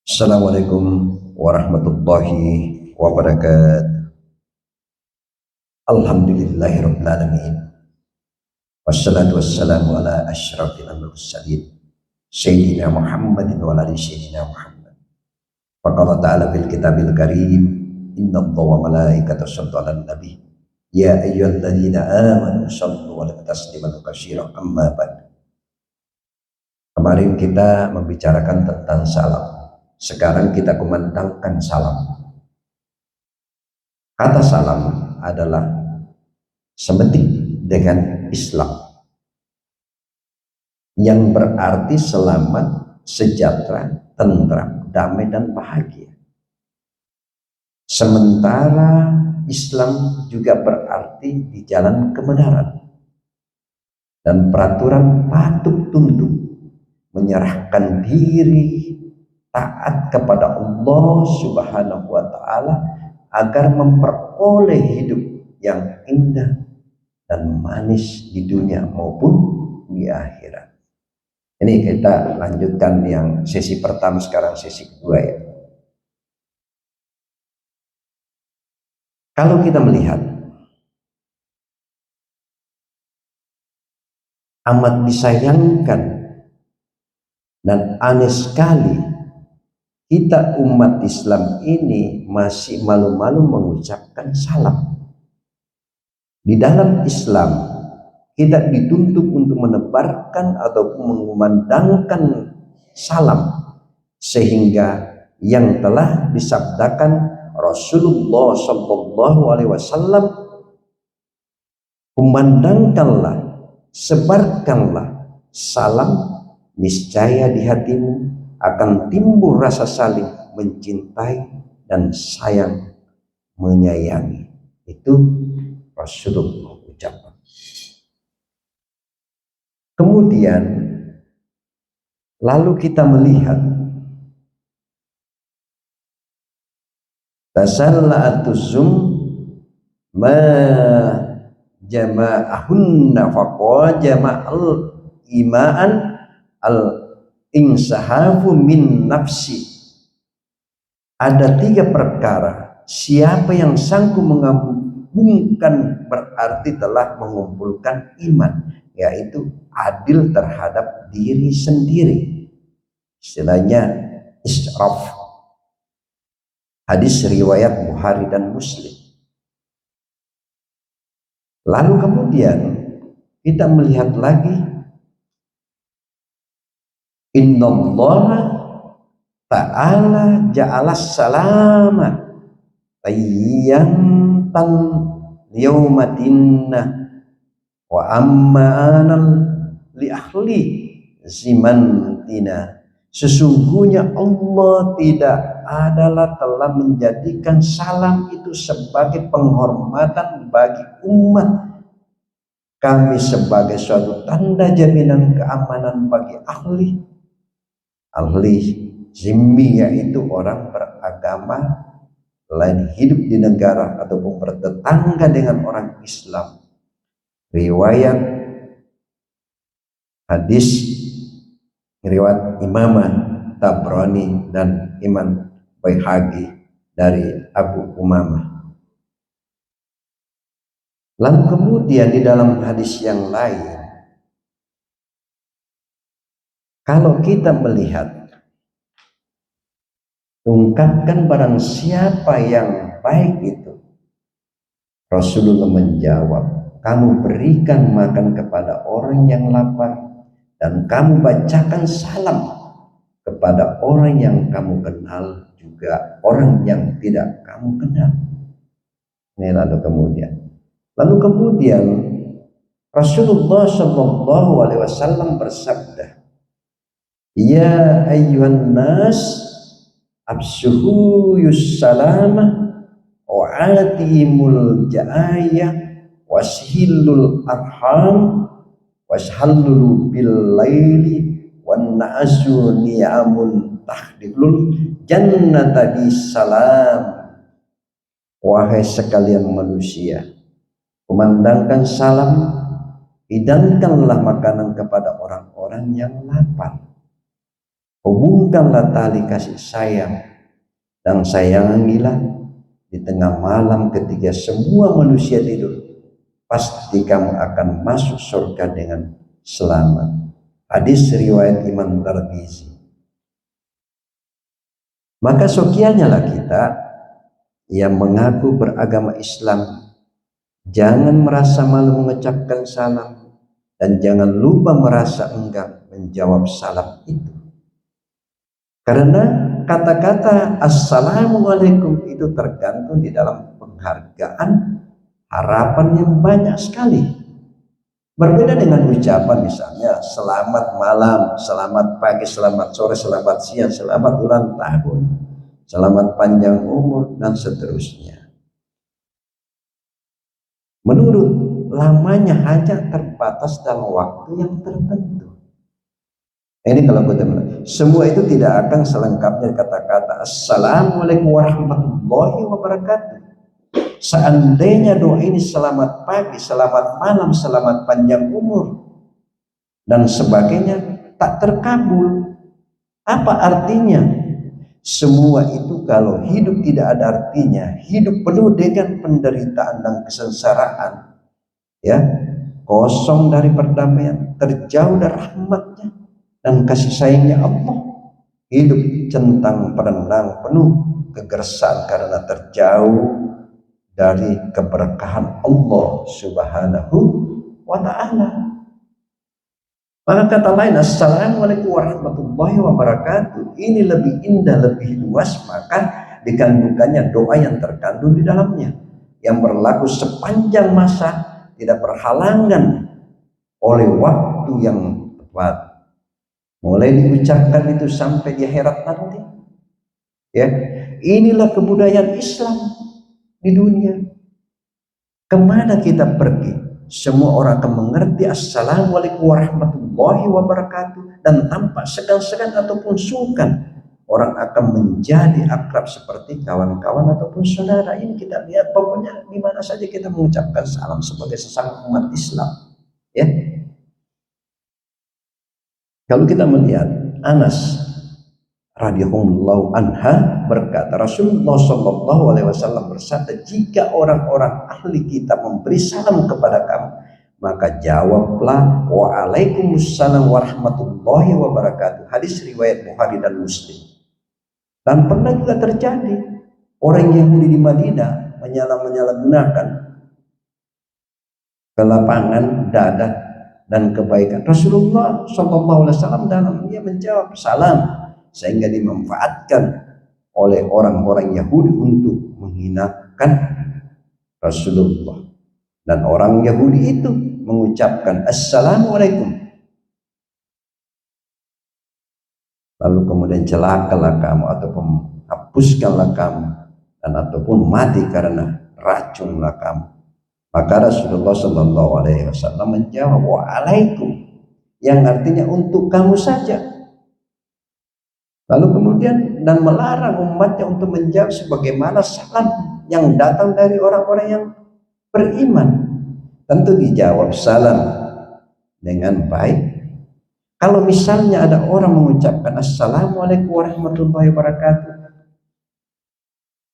Assalamualaikum warahmatullahi wabarakatuh. Alhamdulillahirabbil alamin. Wassalatu wassalamu ala asyrafil mursalin sayyidina Muhammadin wa ala ali sayyidina Muhammad. Faqala ta'ala fil kitabil karim, innallaha wa malaikatahu yusholluna 'alan nabi ya ayyuhalladzina amanu shallu 'alaihi wa taslimu katsiran amma ba'd. Kemarin kita membicarakan tentang salam. Sekarang kita kumandangkan salam. Kata salam adalah semetik dengan Islam yang berarti selamat, sejahtera, tentram, damai dan bahagia. Sementara Islam juga berarti di jalan kebenaran dan peraturan patuh tunduk, menyerahkan diri, taat kepada Allah Subhanahu wa taala agar memperoleh hidup yang indah dan manis di dunia maupun di akhirat. Ini kita lanjutkan yang sesi pertama, sekarang sesi kedua ya. Kalau kita melihat, amat disayangkan dan aneh sekali kita umat Islam ini masih malu-malu mengucapkan salam. Di dalam Islam tidak dituntut untuk menebarkan ataupun mengumandangkan salam, sehingga yang telah disabdakan Rasulullah Shallallahu Alaihi Wasallam, kumandangkanlah, sebarkanlah salam, niscaya di hatimu akan timbul rasa saling mencintai dan sayang menyayangi. Itu Rasulullah ucapkan. Kemudian lalu kita melihat tasalla'atuzum ma jama'ahunna faqad jama'al imaan al insahafu min nafsi. Ada 3 perkara, siapa yang sanggup menggabungkan berarti telah mengumpulkan iman, yaitu adil terhadap diri sendiri, istilahnya israf. Hadis riwayat Bukhari dan Muslim. Lalu kemudian kita melihat lagi, innallaha ta'ala ja'alas salama tayyantan yaumadinna wa ammanal li ahli zimantina. Sesungguhnya Allah tidak adalah telah menjadikan salam itu sebagai penghormatan bagi umat kami, sebagai suatu tanda jaminan keamanan bagi ahli zimmi, yaitu orang beragama lain hidup di negara ataupun bertetangga dengan orang Islam. Riwayat hadis riwayat Imam Tabrani dan Imam Baihaqi dari Abu Umamah. Lalu kemudian di dalam hadis yang lain, kalau kita melihat, ungkapkan barang siapa yang baik itu. Rasulullah menjawab, kamu berikan makan kepada orang yang lapar dan kamu bacakan salam kepada orang yang kamu kenal, juga orang yang tidak kamu kenal. Ini lalu kemudian Rasulullah Shallallahu Alaihi Wasallam bersabda, ya ayyuhan nas absuhu yussalama wa atimul ja'ayah washillul arham washallulu bil laili wan na'asu ni'amun tahdilul jannata bisalam. Wahai sekalian manusia, kumandangkan salam, hidangkanlah makanan kepada orang-orang yang lapar, Hubungkanlah tali kasih sayang dan sayangilah di tengah malam ketika semua manusia tidur. Pasti kamu akan masuk surga dengan selamat. Hadis riwayat Imam Tirmizi. Maka sokianya lah kita yang mengaku beragama Islam, jangan merasa malu mengucapkan salam dan jangan lupa merasa enggan menjawab salam itu. Karena kata-kata assalamualaikum itu tergantung di dalam penghargaan, harapan yang banyak sekali. Berbeda dengan ucapan misalnya selamat malam, selamat pagi, selamat sore, selamat siang, selamat ulang tahun, selamat panjang umur, dan seterusnya. Menurut lamanya hanya terbatas dalam waktu yang tertentu. Ini kalau kita bilang, semua itu tidak akan selengkapnya kata-kata assalamualaikum warahmatullahi wabarakatuh. Seandainya doa ini selamat pagi, selamat malam, selamat panjang umur dan sebagainya tak terkabul, apa artinya? Semua itu kalau hidup tidak ada artinya, hidup penuh dengan penderitaan dan kesengsaraan, ya, kosong dari perdamaian, terjauh dari rahmatnya dan kasih sayangnya Allah, hidup centang perenang penuh kegersaan karena terjauh dari keberkahan Allah Subhanahu wa ta'ala. Maka kata lain, assalamualaikum warahmatullahi wabarakatuh, ini lebih indah, lebih luas, maka dikandungkannya doa yang terkandung di dalamnya, yang berlaku sepanjang masa, tidak berhalangan oleh waktu yang tepat, mulai diucapkan itu sampai di akhirat nanti. Ya, inilah kebudayaan Islam di dunia. Kemana kita pergi, semua orang akan mengerti assalamualaikum warahmatullahi wabarakatuh, dan tanpa segan-segan ataupun sungkan orang akan menjadi akrab seperti kawan-kawan ataupun saudara. Ini kita lihat, pokoknya di mana saja kita mengucapkan salam sebagai sesama umat Islam, ya. Kalau kita melihat Anas radhiyallahu anha berkata, Rasulullah sallallahu alaihi wasallam bersabda, jika orang-orang ahli kitab memberi salam kepada kamu, maka jawablah waalaikumsalam warahmatullahi wabarakatuh. Hadis riwayat Bukhari dan Muslim. Dan pernah juga terjadi orang Yahudi di Madinah menyalahgunakan kelapangan dada dan kebaikan Rasulullah sallallahu alaihi wasallam dalam dia menjawab salam, sehingga dimanfaatkan oleh orang-orang Yahudi untuk menghinakan Rasulullah. Dan orang Yahudi itu mengucapkan assalamualaikum, lalu kemudian celakalah kamu ataupun hapuskanlah kamu, dan ataupun mati karena racunlah kamu. Maka Rasulullah sallallahu alaihi wasallam menjawab waalaikum, yang artinya untuk kamu saja. Lalu kemudian dan melarang umatnya untuk menjawab sebagaimana salam yang datang dari orang-orang yang beriman. Tentu dijawab salam dengan baik. Kalau misalnya ada orang mengucapkan assalamualaikum warahmatullahi wabarakatuh,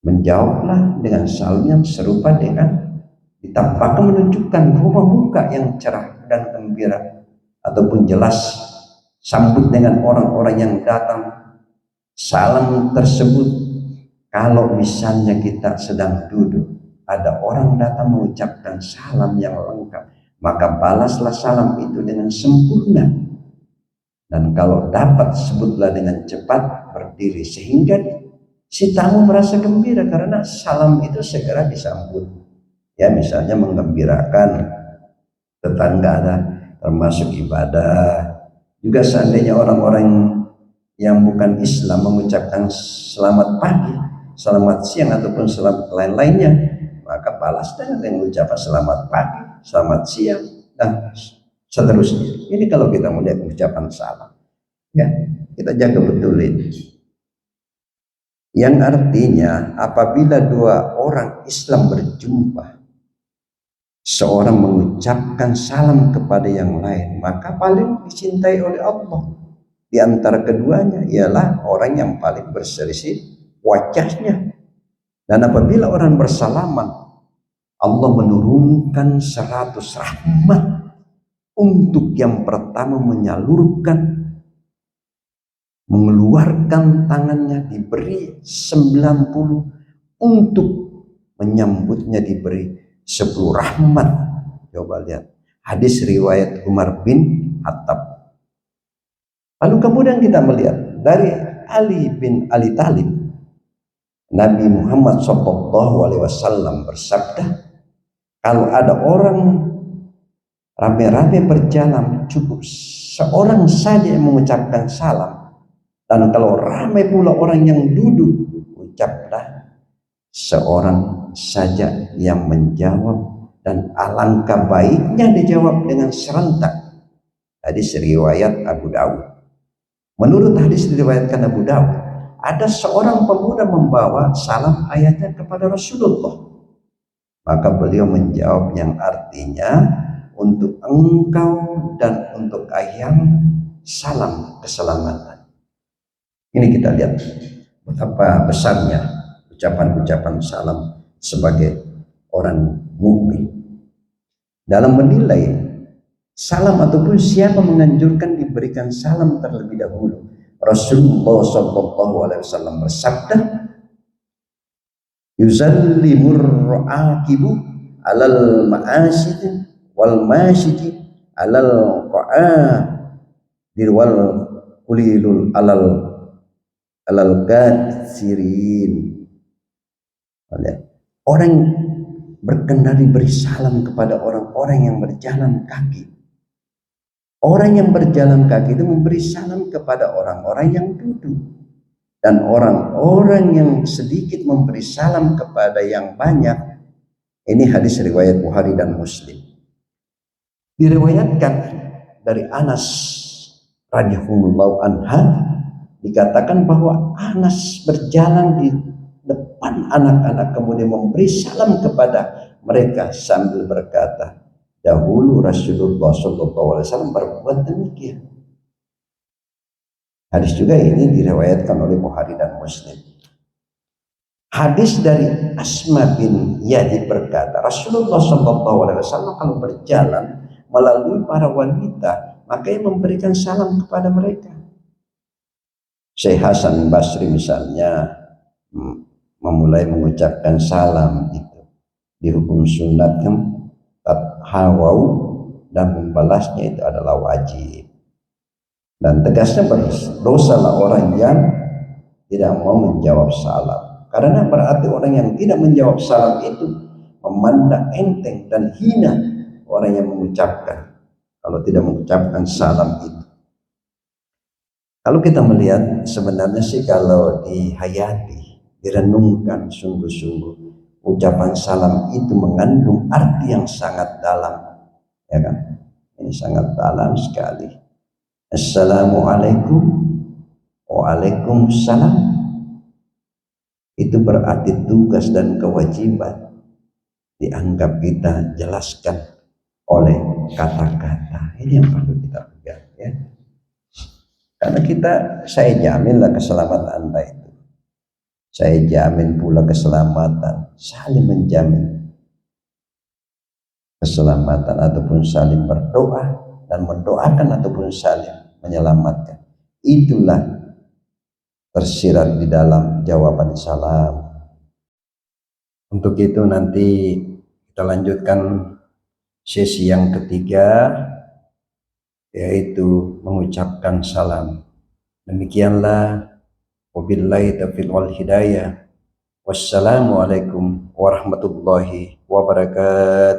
menjawablah dengan salam yang serupa dengan ditampakkan, menunjukkan rumah muka yang cerah dan gembira ataupun jelas, sambut dengan orang-orang yang datang. Salam tersebut, kalau misalnya kita sedang duduk, ada orang datang mengucapkan salam yang lengkap, maka balaslah salam itu dengan sempurna. Dan kalau dapat, sebutlah dengan cepat berdiri, sehingga si tamu merasa gembira karena salam itu segera disambut. Ya, misalnya menggembirakan tetangga, termasuk ibadah. Juga seandainya orang-orang yang bukan Islam mengucapkan selamat pagi, selamat siang ataupun selamat lain-lainnya, maka balas dengan ucapan selamat pagi, selamat siang, dan seterusnya. Ini kalau kita melihat ucapan salam, ya, kita jaga betul ini. Yang artinya apabila dua orang Islam berjumpa, seorang mengucapkan salam kepada yang lain, maka paling dicintai oleh Allah. di antara keduanya ialah orang yang paling berselisih wajahnya. Dan apabila orang bersalaman, Allah menurunkan 100 rahmat untuk yang pertama menyalurkan, mengeluarkan tangannya diberi 90, untuk menyambutnya diberi 10 rahmat. Coba lihat hadis riwayat Umar bin Khattab. Lalu kemudian kita melihat dari Ali bin Abi Thalib, Nabi Muhammad SAW bersabda, kalau ada orang rame-rame berjalan, cukup seorang saja yang mengucapkan salam, dan kalau ramai pula orang yang duduk, ucaplah seorang saja yang menjawab, dan alangkah baiknya dijawab dengan serentak. Hadis riwayat Abu Dawud. Menurut hadis diriwayatkan Abu Dawud, ada seorang pemuda membawa salam ayatnya kepada Rasulullah. Maka beliau menjawab yang artinya, untuk engkau dan untuk ayam, salam keselamatan. Ini kita lihat betapa besarnya ucapan-ucapan salam sebagai orang mukmin. Dalam menilai salam ataupun siapa menganjurkan diberikan salam terlebih dahulu, Rasulullah SAW bersabda, yuzallimur akibu alal ma'asid wal masyidi alal qa'adir wal kulilul alal katsirin. Orang berkendari beri salam kepada orang-orang yang berjalan kaki. Orang yang berjalan kaki itu memberi salam kepada orang-orang yang duduk. Dan orang-orang yang sedikit memberi salam kepada yang banyak. Ini hadis riwayat Bukhari dan Muslim. Diriwayatkan dari Anas radhiyallahu anha, dikatakan bahwa Anas berjalan di depan anak-anak kemudian memberi salam kepada mereka sambil berkata, dahulu Rasulullah SAW berbuat demikian. Hadis juga ini diriwayatkan oleh Bukhari dan Muslim. Hadis dari Asma bin Yazid berkata, Rasulullah SAW kalau berjalan melalui para wanita, maka ia memberikan salam kepada mereka. Syekh Hasan Basri misalnya memulai mengucapkan salam itu dihukum sunat kan hawau, dan membalasnya itu adalah wajib. Dan tegasnya berdosalah orang yang tidak mau menjawab salam, karena berarti orang yang tidak menjawab salam itu memandang enteng dan hina orang yang mengucapkan, kalau tidak mengucapkan salam itu. Kalau kita melihat sebenarnya sih, kalau dihayati, direnungkan sungguh-sungguh, ucapan salam itu mengandung arti yang sangat dalam, ya kan? Ini sangat dalam sekali. Assalamualaikum, waalaikumsalam, itu berarti tugas dan kewajiban dianggap kita jelaskan oleh kata-kata. Ini yang perlu kita pegang, ya. Karena saya jaminlah keselamatan Anda itu. Saya jamin pula keselamatan, saling menjamin keselamatan ataupun saling berdoa dan mendoakan ataupun saling menyelamatkan. Itulah tersirat di dalam jawaban salam. Untuk itu nanti kita lanjutkan sesi yang ketiga, yaitu mengucapkan salam. Demikianlah, wabillahi taufiq wal hidayah. Wassalamualaikum warahmatullahi wabarakatuh.